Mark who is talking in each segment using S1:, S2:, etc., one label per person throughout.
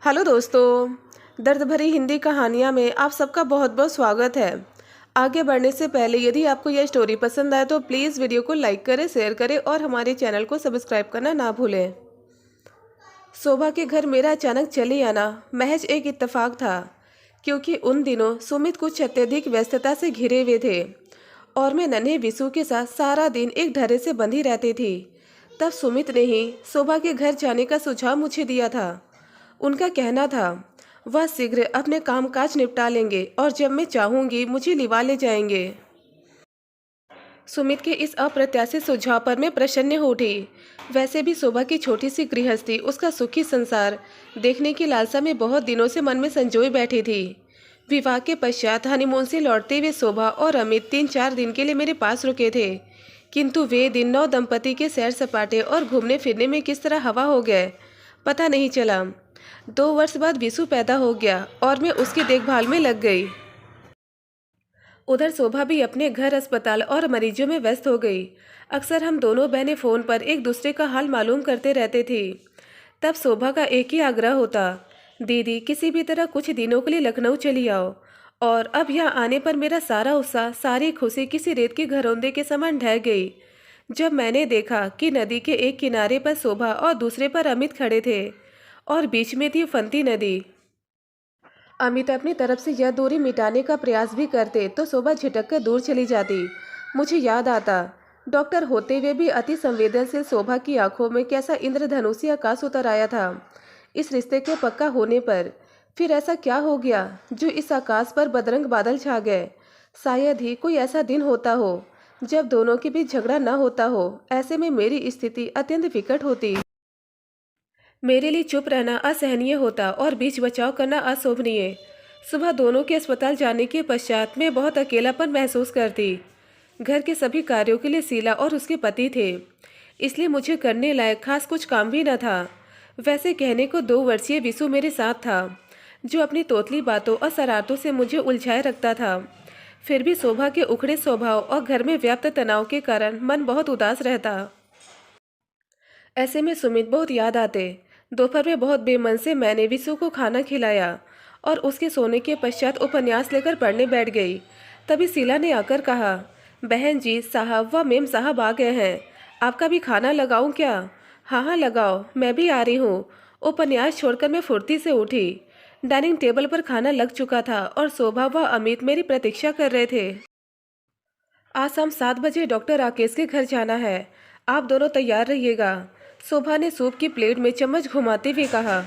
S1: Hello दोस्तों। दर्द भरी हिंदी कहानियाँ में आप सबका बहुत बहुत स्वागत है। आगे बढ़ने से पहले यदि आपको यह स्टोरी पसंद आए तो प्लीज़ वीडियो को लाइक करें, शेयर करें और हमारे चैनल को सब्सक्राइब करना ना भूलें। शोभा के घर मेरा अचानक चले आना महज एक इत्तेफाक था, क्योंकि उन दिनों सुमित कुछ अत्यधिक व्यस्तता से घिरे हुए थे और मैं नन्हे विशु के साथ सारा दिन एक ढर्रे से बंधी रहती थी। तब सुमित ने ही शोभा के घर जाने का सुझाव मुझे दिया था। उनका कहना था वह शीघ्र अपने कामकाज निपटा लेंगे और जब मैं चाहूंगी मुझे लिवा ले जाएंगे। सुमित के इस अप्रत्याशित सुझाव पर मैं प्रसन्न हो उठी। वैसे भी शोभा की छोटी सी गृहस्थी, उसका सुखी संसार देखने की लालसा में बहुत दिनों से मन में संजोए बैठी थी। विवाह के पश्चात हनीमून से लौटते हुए शोभा और अमित 3-4 दिन के लिए मेरे पास रुके थे, किंतु वे दिन नौ दंपति के सैर सपाटे और घूमने फिरने में किस तरह हवा हो गए पता नहीं चला। 2 वर्ष बाद विशु पैदा हो गया और मैं उसकी देखभाल में लग गई। उधर शोभा भी अपने घर, अस्पताल और मरीजों में व्यस्त हो गई। अक्सर हम दोनों बहनें फ़ोन पर एक दूसरे का हाल मालूम करते रहते थे। तब शोभा का एक ही आग्रह होता, दीदी किसी भी तरह कुछ दिनों के लिए लखनऊ चली आओ। और अब यहाँ आने पर मेरा सारा उत्साह, सारी खुशी किसी रेत के घरौंदे के समान ढह गई जब मैंने देखा कि नदी के एक किनारे पर शोभा और दूसरे पर अमित खड़े थे और बीच में थी उफनती नदी। अमित अपनी तरफ से यह दूरी मिटाने का प्रयास भी करते तो शोभा झिटक कर दूर चली जाती। मुझे याद आता, डॉक्टर होते हुए भी अति संवेदनशील शोभा की आंखों में कैसा इंद्रधनुषी आकाश उतर आया था इस रिश्ते के पक्का होने पर। फिर ऐसा क्या हो गया जो इस आकाश पर बदरंग बादल छा गए। शायद ही कोई ऐसा दिन होता हो जब दोनों के बीच झगड़ा न होता हो। ऐसे में मेरी स्थिति अत्यंत विकट होती। मेरे लिए चुप रहना असहनीय होता और बीच बचाव करना अशोभनीय। सुबह दोनों के अस्पताल जाने के पश्चात मैं बहुत अकेलापन महसूस करती। घर के सभी कार्यों के लिए शीला और उसके पति थे, इसलिए मुझे करने लायक खास कुछ काम भी न था। वैसे कहने को 2 वर्षीय विशु मेरे साथ था, जो अपनी तोतली बातों और शरारतों से मुझे उलझाए रखता था। फिर भी शोभा के उखड़े स्वभाव और घर में व्याप्त तनाव के कारण मन बहुत उदास रहता। ऐसे में सुमित बहुत याद आते। दोपहर में बहुत बेमन से मैंने विशु को खाना खिलाया और उसके सोने के पश्चात उपन्यास लेकर पढ़ने बैठ गई। तभी शीला ने आकर कहा, बहन जी, साहब व मेम साहब आ गए हैं, आपका भी खाना लगाऊं क्या? हाँ हाँ लगाओ, मैं भी आ रही हूँ। उपन्यास छोड़कर मैं फुर्ती से उठी। डाइनिंग टेबल पर खाना लग चुका था और शोभा व अमित मेरी प्रतीक्षा कर रहे थे। आज शाम 7 बजे डॉक्टर राकेश के घर जाना है, आप दोनों तैयार रहिएगा। शोभा ने सूप की प्लेट में चम्मच घुमाते हुए कहा।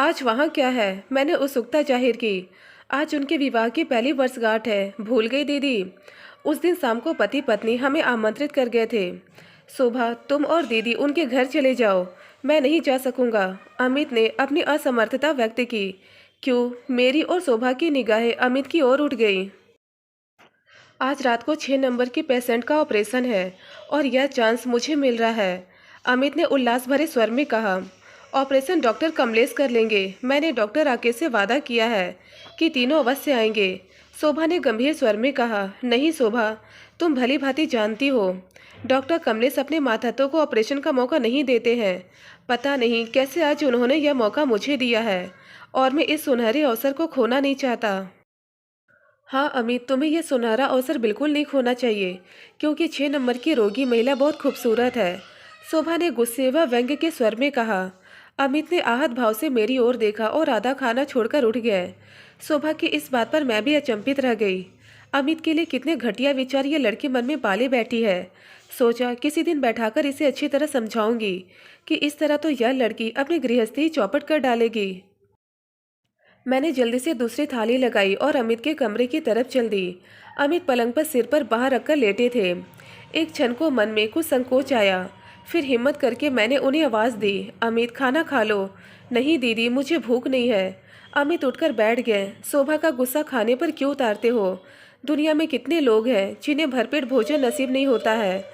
S1: आज वहाँ क्या है? मैंने उत्सुकता जाहिर की। आज उनके विवाह की पहली वर्षगांठ है, भूल गई दीदी? उस दिन शाम को पति पत्नी हमें आमंत्रित कर गए थे। शोभा, तुम और दीदी उनके घर चले जाओ, मैं नहीं जा सकूंगा। अमित ने अपनी असमर्थता व्यक्त की। क्यों? मेरी और शोभा की निगाहें अमित की ओर उठ गई। आज रात को 6 नंबर की पेशेंट का ऑपरेशन है और यह चांस मुझे मिल रहा है, अमित ने उल्लास भरे स्वर में कहा। ऑपरेशन डॉक्टर कमलेश कर लेंगे, मैंने डॉक्टर राकेश से वादा किया है कि तीनों अवश्य आएंगे। शोभा ने गंभीर स्वर में कहा। नहीं शोभा, तुम भली भांति जानती हो डॉक्टर कमलेश अपने मातहतों को ऑपरेशन का मौका नहीं देते हैं। पता नहीं कैसे आज उन्होंने यह मौका मुझे दिया है और मैं इस सुनहरे अवसर को खोना नहीं चाहता। हाँ अमित, तुम्हें यह सुनहरा अवसर बिल्कुल नहीं खोना चाहिए, क्योंकि 6 नंबर की रोगी महिला बहुत खूबसूरत है, शोभा ने गुस्से व व्यंग्य के स्वर में कहा। अमित ने आहत भाव से मेरी ओर देखा और आधा खाना छोड़कर उठ गया। शोभा की इस बात पर मैं भी अचंभित रह गई। अमित के लिए कितने घटिया विचार ये लड़की मन में पाले बैठी है। सोचा किसी दिन बैठाकर इसे अच्छी तरह समझाऊंगी कि इस तरह तो यह लड़की अपनी गृहस्थी ही चौपट कर डालेगी। मैंने जल्दी से दूसरी थाली लगाई और अमित के कमरे की तरफ चल दी। अमित पलंग पर सिर पर बाहर रखकर लेटे थे। एक क्षण को मन में कुछ संकोच आया, फिर हिम्मत करके मैंने उन्हें आवाज़ दी, अमित खाना खा लो। नहीं दीदी, मुझे भूख नहीं है। अमित उठकर बैठ गए। शोभा का गुस्सा खाने पर क्यों उतारते हो? दुनिया में कितने लोग हैं जिन्हें भरपेट भोजन नसीब नहीं होता है।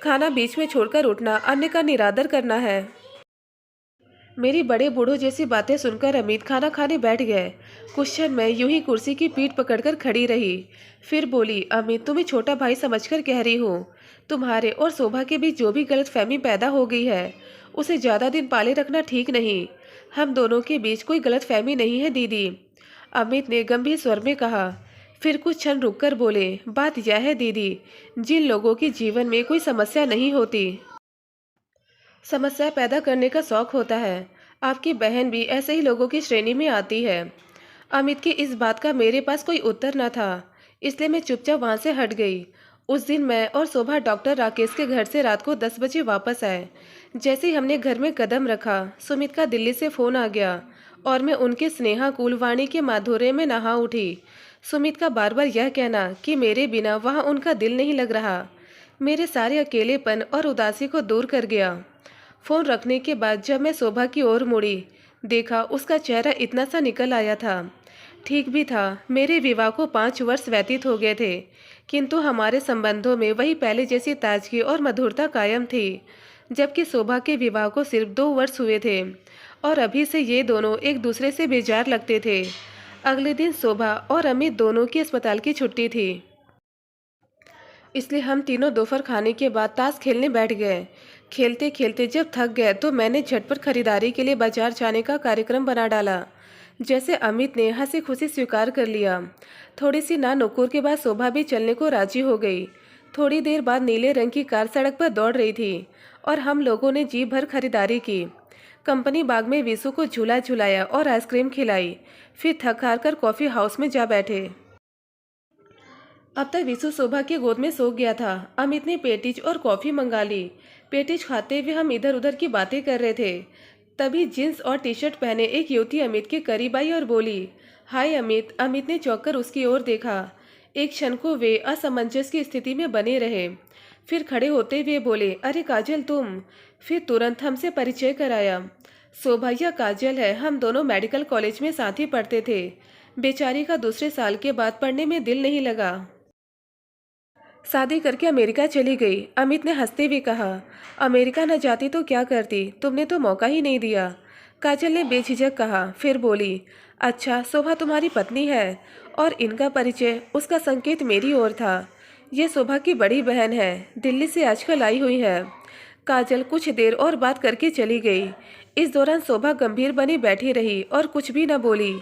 S1: खाना बीच में छोड़कर उठना अन्य का निरादर करना है। मेरी बड़े बूढ़ों जैसी बातें सुनकर अमित खाना खाने बैठ गए। कुछ क्षण मैं यूं ही कुर्सी की पीठ पकड़कर खड़ी रही, फिर बोली, अमित तुम्हें छोटा भाई समझकर कह रही हूँ। तुम्हारे और शोभा के बीच जो भी गलतफहमी पैदा हो गई है उसे ज़्यादा दिन पाले रखना ठीक नहीं। हम दोनों के बीच कोई गलतफहमी नहीं है दीदी, अमित ने गंभीर स्वर में कहा। फिर कुछ क्षण रुककर बोले, बात यह है दीदी, जिन लोगों के जीवन में कोई समस्या नहीं होती, समस्या पैदा करने का शौक होता है, आपकी बहन भी ऐसे ही लोगों की श्रेणी में आती है। अमित की इस बात का मेरे पास कोई उत्तर न था, इसलिए मैं चुपचाप वहाँ से हट गई। उस दिन मैं और शोभा डॉक्टर राकेश के घर से रात को 10 बजे वापस आए। जैसे ही हमने घर में कदम रखा, सुमित का दिल्ली से फ़ोन आ गया और मैं उनके स्नेहाकुल वाणी के माधुर्य में नहा उठी। सुमित का बार बार यह कहना कि मेरे बिना वहाँ उनका दिल नहीं लग रहा, मेरे सारे अकेलेपन और उदासी को दूर कर गया। फ़ोन रखने के बाद जब मैं शोभा की ओर मुड़ी, देखा उसका चेहरा इतना सा निकल आया था। ठीक भी था, मेरे विवाह को 5 वर्ष व्यतीत हो गए थे, किंतु हमारे संबंधों में वही पहले जैसी ताजगी और मधुरता कायम थी, जबकि शोभा के विवाह को सिर्फ 2 वर्ष हुए थे और अभी से ये दोनों एक दूसरे से बेजार लगते थे। अगले दिन शोभा और अमित दोनों की अस्पताल की छुट्टी थी, इसलिए हम तीनों दोपहर खाने के बाद ताश खेलने बैठ गए। खेलते खेलते जब थक गए तो मैंने झटपट खरीदारी के लिए बाजार जाने का कार्यक्रम बना डाला, जैसे अमित ने हंसी खुशी स्वीकार कर लिया। थोड़ी सी ना नुकुर के बाद शोभा भी चलने को राजी हो गई। थोड़ी देर बाद नीले रंग की कार सड़क पर दौड़ रही थी और हम लोगों ने जी भर खरीदारी की। कंपनी बाग में विशु को झूला झुलाया और आइसक्रीम खिलाई, फिर थक हार कर कॉफ़ी हाउस में जा बैठे। अब तक विशु शोभा की गोद में सो गया था। अमित ने पेटीज और कॉफ़ी मंगा ली। पेटीज खाते हुए हम इधर उधर की बातें कर रहे थे, तभी जींस और टी शर्ट पहने एक युवती अमित के करीब आई और बोली, हाय अमित। अमित ने चौंककर उसकी ओर देखा। एक क्षण को वे असमंजस की स्थिति में बने रहे, फिर खड़े होते हुए बोले, अरे काजल तुम। फिर तुरंत हमसे परिचय कराया। शोभा यह काजल है, हम दोनों मेडिकल कॉलेज में साथ ही पढ़ते थे। बेचारी का दूसरे साल के बाद पढ़ने में दिल नहीं लगा, शादी करके अमेरिका चली गई। अमित ने हंसते हुए कहा, अमेरिका न जाती तो क्या करती, तुमने तो मौका ही नहीं दिया। काजल ने बेझिझक कहा, फिर बोली, अच्छा शोभा तुम्हारी पत्नी है। और इनका परिचय, उसका संकेत मेरी ओर था। ये शोभा की बड़ी बहन है, दिल्ली से आजकल आई हुई है। काजल कुछ देर और बात करके चली गई। इस दौरान शोभा गंभीर बनी बैठी रही और कुछ भी न बोली।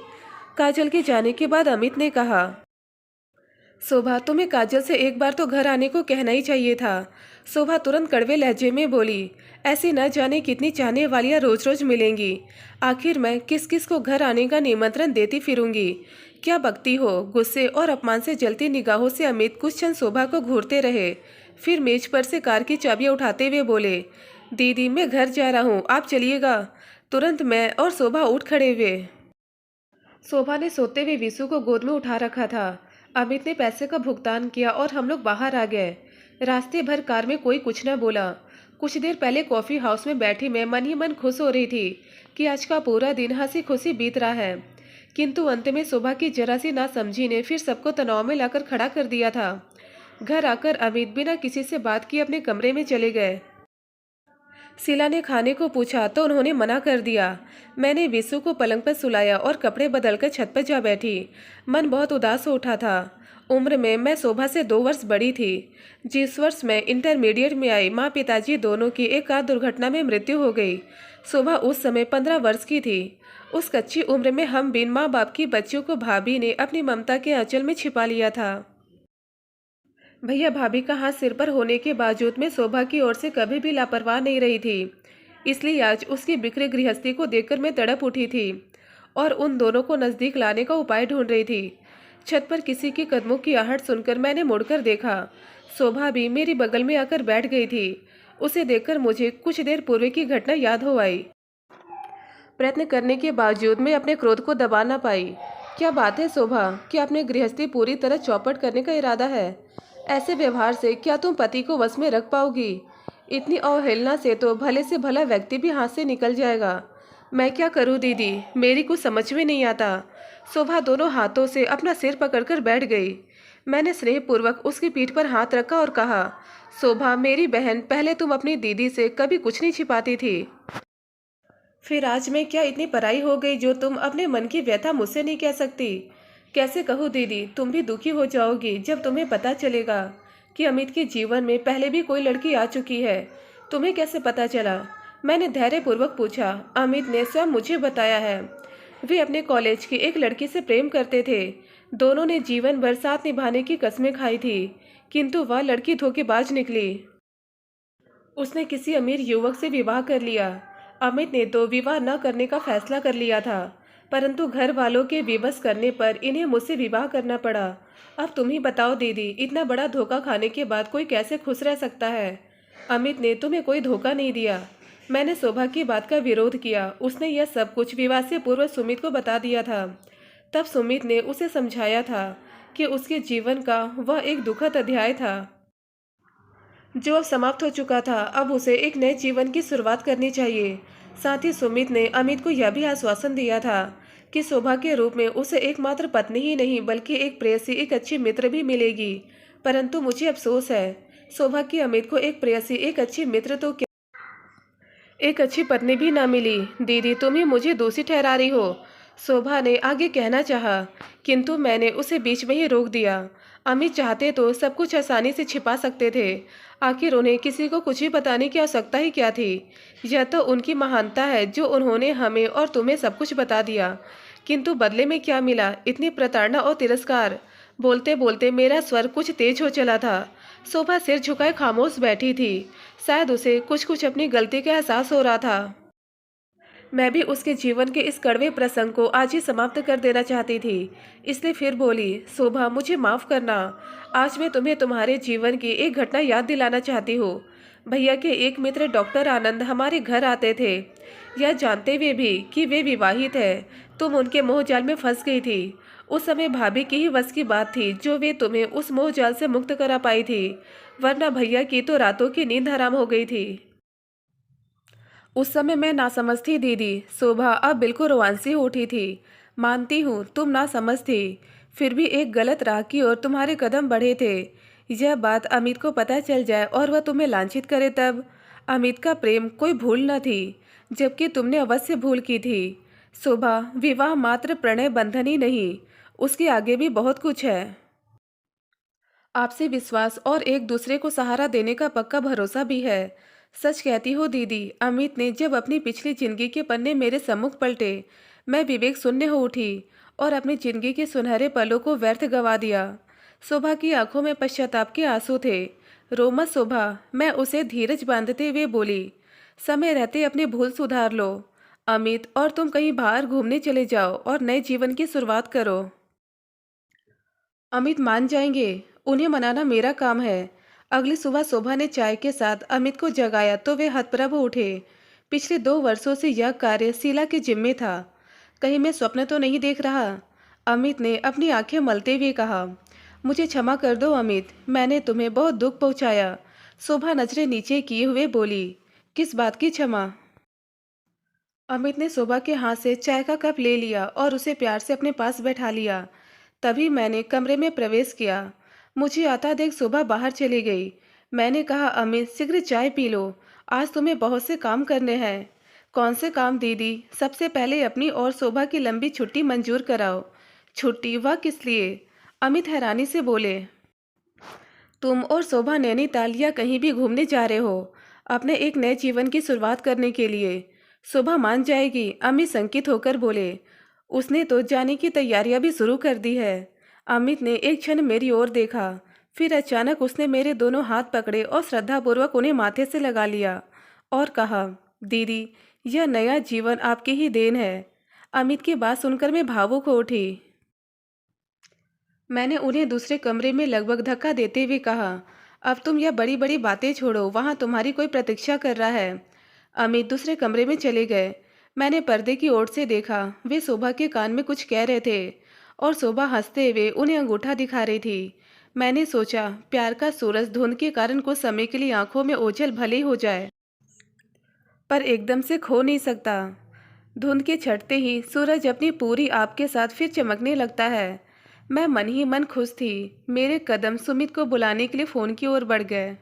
S1: काजल के जाने के बाद अमित ने कहा, शोभा तुम्हें काजल से एक बार तो घर आने को कहना ही चाहिए था। शोभा तुरंत कड़वे लहजे में बोली, ऐसी न जाने कितनी चाहने वालियाँ रोज रोज मिलेंगी, आखिर मैं किस किस को घर आने का निमंत्रण देती फिरूंगी। क्या बकती हो। गुस्से और अपमान से जलती निगाहों से अमित कुछ क्षण शोभा को घूरते रहे, फिर मेज पर से कार की चाबियाँ उठाते हुए बोले, दीदी मैं घर जा रहा हूँ, आप चलिएगा। तुरंत मैं और शोभा उठ खड़े हुए। शोभा ने सोते हुए विशु को गोद में उठा रखा था। अमित ने पैसे का भुगतान किया और हम लोग बाहर आ गए। रास्ते भर कार में कोई कुछ न बोला। कुछ देर पहले कॉफ़ी हाउस में बैठी मैं मन ही मन खुश हो रही थी कि आज का पूरा दिन हंसी खुशी बीत रहा है, किंतु अंत में शोभा की जरा सी नासमझी ने फिर सबको तनाव में लाकर खड़ा कर दिया था। घर आकर अमित बिना किसी से बात किए अपने कमरे में चले गए। शीला ने खाने को पूछा तो उन्होंने मना कर दिया। मैंने विशु को पलंग पर सुलाया और कपड़े बदलकर छत पर जा बैठी। मन बहुत उदास हो उठा था। उम्र में मैं शोभा से 2 वर्ष बड़ी थी। जिस वर्ष मैं इंटरमीडिएट में आई, माँ पिताजी दोनों की एक कार दुर्घटना में मृत्यु हो गई। शोभा उस समय 15 वर्ष की थी। उस कच्ची उम्र में हम बिन माँ बाप की बच्चियों को भाभी ने अपनी ममता के आंचल में छिपा लिया था। भैया भाभी का हाथ सिर पर होने के बावजूद मैं शोभा की ओर से कभी भी लापरवाह नहीं रही थी, इसलिए आज उसकी बिखरे गृहस्थी को देखकर मैं तड़प उठी थी और उन दोनों को नज़दीक लाने का उपाय ढूंढ रही थी। छत पर किसी के कदमों की आहट सुनकर मैंने मुड़कर देखा। शोभा भी मेरी बगल में आकर बैठ गई थी। उसे देखकर मुझे कुछ देर पूर्व की घटना याद हो आई। प्रयत्न करने के बावजूद मैं अपने क्रोध को दबा ना पाई। क्या बात है शोभा, क्या अपनी गृहस्थी पूरी तरह चौपट करने का इरादा है? ऐसे व्यवहार से क्या तुम पति को वश में रख पाओगी? इतनी अवहेलना से तो भले से भला व्यक्ति भी हाथ से निकल जाएगा। मैं क्या करूं दीदी, मेरी कुछ समझ में नहीं आता। शोभा दोनों हाथों से अपना सिर पकड़कर बैठ गई। मैंने स्नेहपूर्वक उसकी पीठ पर हाथ रखा और कहा, शोभा मेरी बहन, पहले तुम अपनी दीदी से कभी कुछ नहीं छिपाती थी, फिर आज मैं क्या इतनी पराई हो गई जो तुम अपने मन की व्यथा मुझसे नहीं कह सकती? कैसे कहूँ दीदी, तुम भी दुखी हो जाओगी जब तुम्हें पता चलेगा कि अमित के जीवन में पहले भी कोई लड़की आ चुकी है। तुम्हें कैसे पता चला? मैंने धैर्यपूर्वक पूछा। अमित ने स्वयं मुझे बताया है। वे अपने कॉलेज की एक लड़की से प्रेम करते थे। दोनों ने जीवन भर साथ निभाने की कस्में खाई थी, किंतु वह लड़की धोखेबाज निकली। उसने किसी अमीर युवक से विवाह कर लिया। अमित ने तो विवाह न करने का फैसला कर लिया था, परंतु घर वालों के विवश करने पर इन्हें मुझसे विवाह करना पड़ा। अब तुम ही बताओ दीदी, इतना बड़ा धोखा खाने के बाद कोई कैसे खुश रह सकता है? अमित ने तुम्हें कोई धोखा नहीं दिया। मैंने शोभा की बात का विरोध किया। उसने यह सब कुछ विवाह से पूर्व सुमित को बता दिया था। तब सुमित ने उसे समझाया था कि उसके जीवन का वह एक दुखद अध्याय था जो अब समाप्त हो चुका था। अब उसे एक नए जीवन की शुरुआत करनी चाहिए। साथ ही सुमित ने अमित को यह भी आश्वासन दिया था कि शोभा के रूप में उसे एकमात्र पत्नी ही नहीं बल्कि एक प्रेयसी, एक अच्छी मित्र भी मिलेगी। परंतु मुझे अफसोस है, शोभा की अमित को एक प्रेयसी, एक अच्छी मित्र तो क्या, एक अच्छी पत्नी भी ना मिली। दीदी, तुम ही मुझे दोषी ठहरा रही हो। शोभा ने आगे कहना चाहा, किंतु मैंने उसे बीच में ही रोक दिया। अमित चाहते तो सब कुछ आसानी से छिपा सकते थे। आखिर उन्हें किसी को कुछ भी बताने की आवश्यकता ही क्या थी? यह तो उनकी महानता है जो उन्होंने हमें और तुम्हें सब कुछ बता दिया। किंतु बदले में क्या मिला? इतनी प्रताड़ना और तिरस्कार। बोलते बोलते मेरा स्वर कुछ तेज हो चला था। शोभा सिर झुकाए खामोश बैठी थी। शायद उसे कुछ कुछ अपनी गलती का एहसास हो रहा था। मैं भी उसके जीवन के इस कड़वे प्रसंग को आज ही समाप्त कर देना चाहती थी, इसलिए फिर बोली, शोभा, मुझे माफ़ करना। आज मैं तुम्हें तुम्हारे जीवन की एक घटना याद दिलाना चाहती हूँ। भैया के एक मित्र डॉक्टर आनंद हमारे घर आते थे। यह जानते हुए भी कि वे विवाहित है, तुम उनके मोहजाल में फंस गई थी। उस समय भाभी की ही बस की बात थी जो वे तुम्हें उस मोहजाल से मुक्त करा पाई थी, वरना भैया की तो रातों की नींद हराम हो गई थी। उस समय मैं नासमझ थी दीदी। शोभा अब बिल्कुल रोमांसी हो उठी थी। मानती हूँ तुम नासमझ थी, फिर भी एक गलत राह की ओर तुम्हारे कदम बढ़े थे। यह बात अमित को पता चल जाए और वह तुम्हें लांछित करे तब? अमित का प्रेम कोई भूल न थी, जबकि तुमने अवश्य भूल की थी। शोभा, विवाह मात्र प्रणय बंधन ही नहीं, उसके आगे भी बहुत कुछ है। आपसे विश्वास और एक दूसरे को सहारा देने का पक्का भरोसा भी है। सच कहती हो दीदी, अमित ने जब अपनी पिछली जिंदगी के पन्ने मेरे सम्मुख पलटे, मैं विवेक शून्य हो उठी और अपनी जिंदगी के सुनहरे पलों को व्यर्थ गवा दिया। शोभा की आंखों में पश्चाताप के आंसू थे। रो मत शोभा, मैं उसे धीरज बांधते हुए बोली। समय रहते अपनी भूल सुधार लो। अमित और तुम कहीं बाहर घूमने चले जाओ और नए जीवन की शुरुआत करो। अमित मान जाएंगे, उन्हें मनाना मेरा काम है। अगली सुबह शोभा ने चाय के साथ अमित को जगाया तो वे हतप्रभ उठे। पिछले 2 वर्षों से यह कार्य शीला के जिम्मे था। कहीं मैं स्वप्न तो नहीं देख रहा? अमित ने अपनी आंखें मलते हुए कहा। मुझे क्षमा कर दो अमित, मैंने तुम्हें बहुत दुख पहुंचाया। शोभा नजरें नीचे किए हुए बोली। किस बात की क्षमा? अमित ने शोभा के हाथ से चाय का कप ले लिया और उसे प्यार से अपने पास बैठा लिया। तभी मैंने कमरे में प्रवेश किया। मुझे आता देख शोभा बाहर चली गई। मैंने कहा, अमित, शीघ्र चाय पी लो, आज तुम्हें बहुत से काम करने हैं। कौन से काम दीदी? सबसे पहले अपनी और शोभा की लंबी छुट्टी मंजूर कराओ। छुट्टी? वह किस लिए? अमित हैरानी से बोले। तुम और शोभा नैनीताल या कहीं भी घूमने जा रहे हो, अपने एक नए जीवन की शुरुआत करने के लिए। शोभा मान जाएगी? अमित शंकित होकर बोले। उसने तो जाने की तैयारियां भी शुरू कर दी है। अमित ने एक क्षण मेरी ओर देखा, फिर अचानक उसने मेरे दोनों हाथ पकड़े और श्रद्धापूर्वक उन्हें माथे से लगा लिया और कहा, दीदी, यह नया जीवन आपकी ही देन है। अमित की बात सुनकर मैं भावुक हो उठी। मैंने उन्हें दूसरे कमरे में लगभग धक्का देते हुए कहा, अब तुम यह बड़ी बड़ी बातें छोड़ो, वहाँ तुम्हारी कोई प्रतीक्षा कर रहा है। अमित दूसरे कमरे में चले गए। मैंने पर्दे की ओर से देखा। वे शोभा के कान में कुछ कह रहे थे और शोभा हंसते हुए उन्हें अंगूठा दिखा रही थी। मैंने सोचा, प्यार का सूरज धुंध के कारण कुछ समय के लिए आंखों में ओझल भले ही हो जाए, पर एकदम से खो नहीं सकता। धुंध के छटते ही सूरज अपनी पूरी आग के साथ फिर चमकने लगता है। मैं मन ही मन खुश थी। मेरे कदम सुमित को बुलाने के लिए फ़ोन की ओर बढ़ गए।